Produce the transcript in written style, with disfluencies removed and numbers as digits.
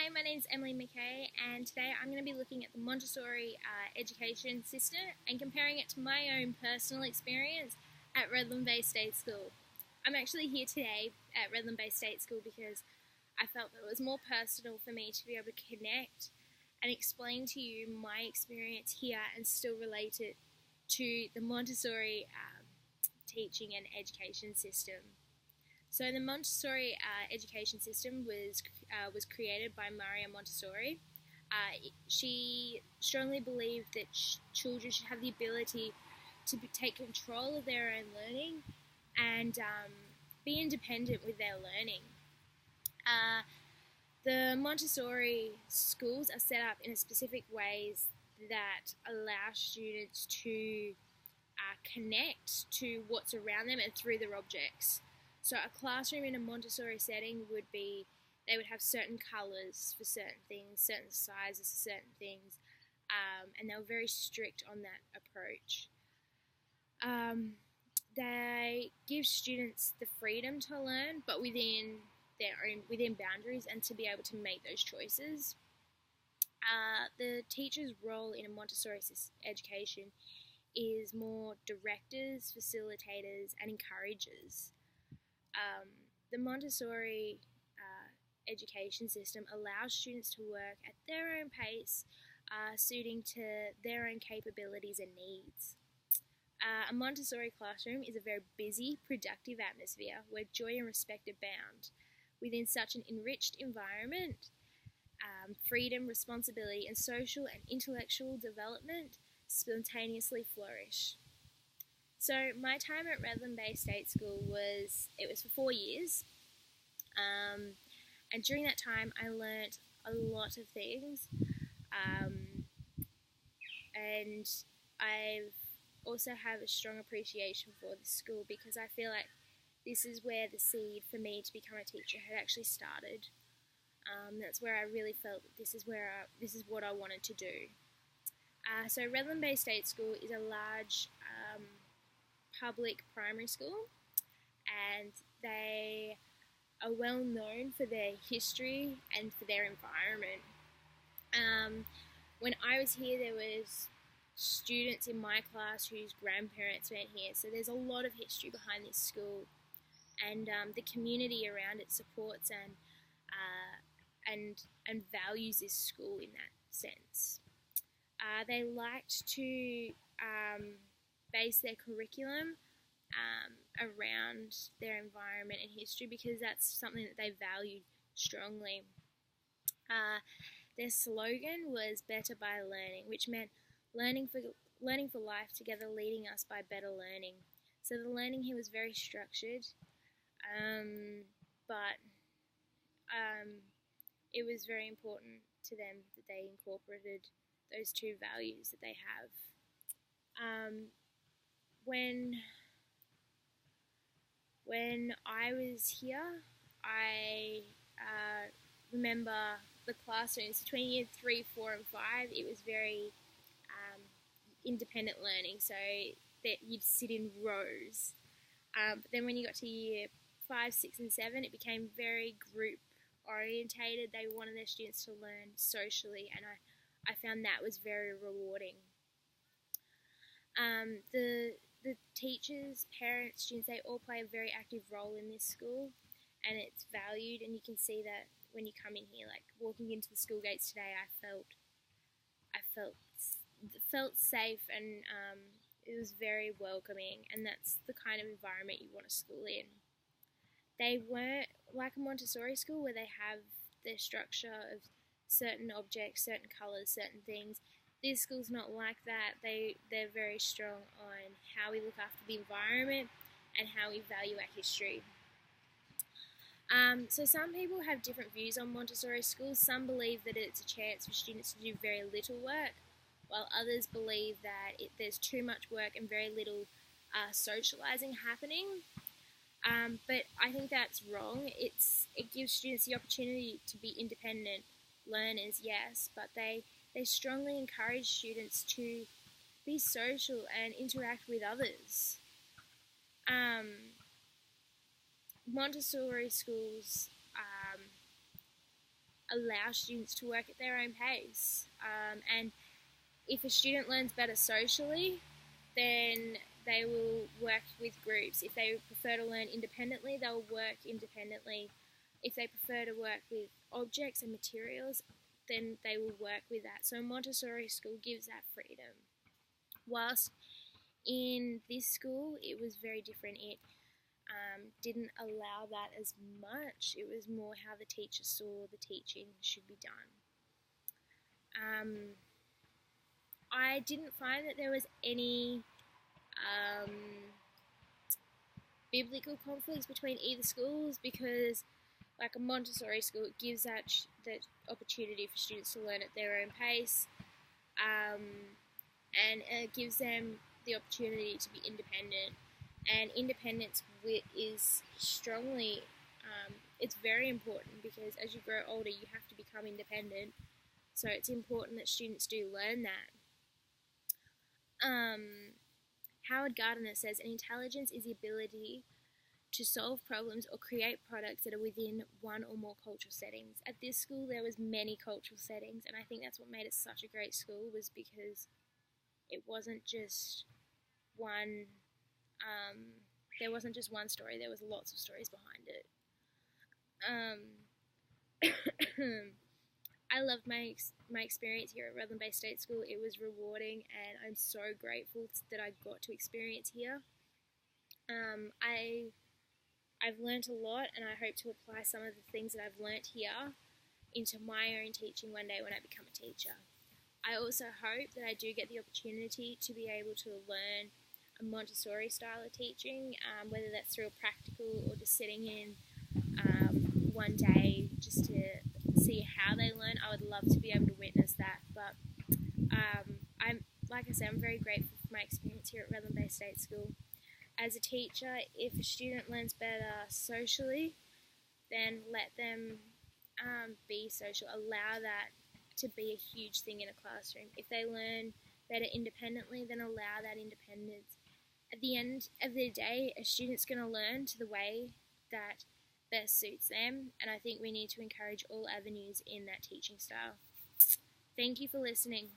Hi, my name's McKay, and today I'm going to be looking at the Montessori education system and comparing it to my own personal experience at Redland Bay State School. I'm actually here today at Redland Bay State School because I felt that it was more personal for me to be able to connect and explain to you my experience here and still relate it to the Montessori teaching and education system. So the Montessori education system was created by Maria Montessori. She strongly believed that children should have the ability to take control of their own learning and be independent with their learning. The Montessori schools are set up in specific ways that allow students to connect to what's around them and through their objects. So a classroom in a Montessori setting would be, they would have certain colours for certain things, certain sizes for certain things, and they were very strict on that approach. They give students the freedom to learn, but within boundaries and to be able to make those choices. The teacher's role in a Montessori education is more directors, facilitators, and encouragers. The Montessori education system allows students to work at their own pace, suiting to their own capabilities and needs. A Montessori classroom is a very busy, productive atmosphere where joy and respect are bound. Within such an enriched environment, freedom, responsibility, and social and intellectual development spontaneously flourish. So my time at Redland Bay State School was for 4 years, and during that time I learnt a lot of things, and I've also have a strong appreciation for the school because I feel like this is where the seed for me to become a teacher had actually started. That's where I really felt that this is what I wanted to do. So Redland Bay State School is a large public primary school, and they are well known for their history and for their environment. When I was here, there was students in my class whose grandparents went here, so there's a lot of history behind this school, and the community around it supports and values this school in that sense. They liked to base their curriculum around their environment and history because that's something that they valued strongly. Their slogan was "Better by Learning," which meant learning for life together, leading us by better learning. So the learning here was very structured, but it was very important to them that they incorporated those two values that they have. When I was here, I remember the classrooms between year 3, 4, and 5. It was very independent learning, so that you'd sit in rows. But then when you got to year 5, 6, and 7, it became very group orientated. They wanted their students to learn socially, and I found that was very rewarding. The teachers, parents, students, they all play a very active role in this school, and it's valued, and you can see that when you come in here. Like walking into the school gates today, I felt safe, and it was very welcoming, and that's the kind of environment you want a school in. They weren't like a Montessori school where they have their structure of certain objects, certain colours, certain things. This school's not like that. They're very strong on how we look after the environment and how we value our history. So some people have different views on Montessori schools. Some believe that it's a chance for students to do very little work, while others believe that there's too much work and very little socialising happening. But I think that's wrong. It gives students the opportunity to be independent learners, yes, but they strongly encourage students to be social and interact with others. Montessori schools allow students to work at their own pace. And if a student learns better socially, then they will work with groups. If they prefer to learn independently, they'll work independently. If they prefer to work with objects and materials, then they will work with that. So Montessori school gives that freedom. Whilst in this school, it was very different. It didn't allow that as much. It was more how the teacher saw the teaching should be done. I didn't find that there was any biblical conflicts between either schools, because like a Montessori school, it gives that opportunity for students to learn at their own pace, and it gives them the opportunity to be independent. And independence is strongly, it's very important, because as you grow older, you have to become independent. So it's important that students do learn that. Howard Gardner says, an intelligence is the ability to solve problems or create products that are within one or more cultural settings. At this school, there was many cultural settings, and I think that's what made it such a great school, was because it wasn't just one, there wasn't just one story, there was lots of stories behind it. I loved my experience here at Redland Bay State School. It was rewarding, and I'm so grateful that I got to experience here. I've learnt a lot, and I hope to apply some of the things that I've learnt here into my own teaching one day when I become a teacher. I also hope that I do get the opportunity to be able to learn a Montessori style of teaching, whether that's through a practical or just sitting in one day just to see how they learn. I would love to be able to witness that, but I'm very grateful for my experience here at Redland Bay State School. As a teacher, if a student learns better socially, then let them be social. Allow that to be a huge thing in a classroom. If they learn better independently, then allow that independence. At the end of the day, a student's going to learn to the way that best suits them, and I think we need to encourage all avenues in that teaching style. Thank you for listening.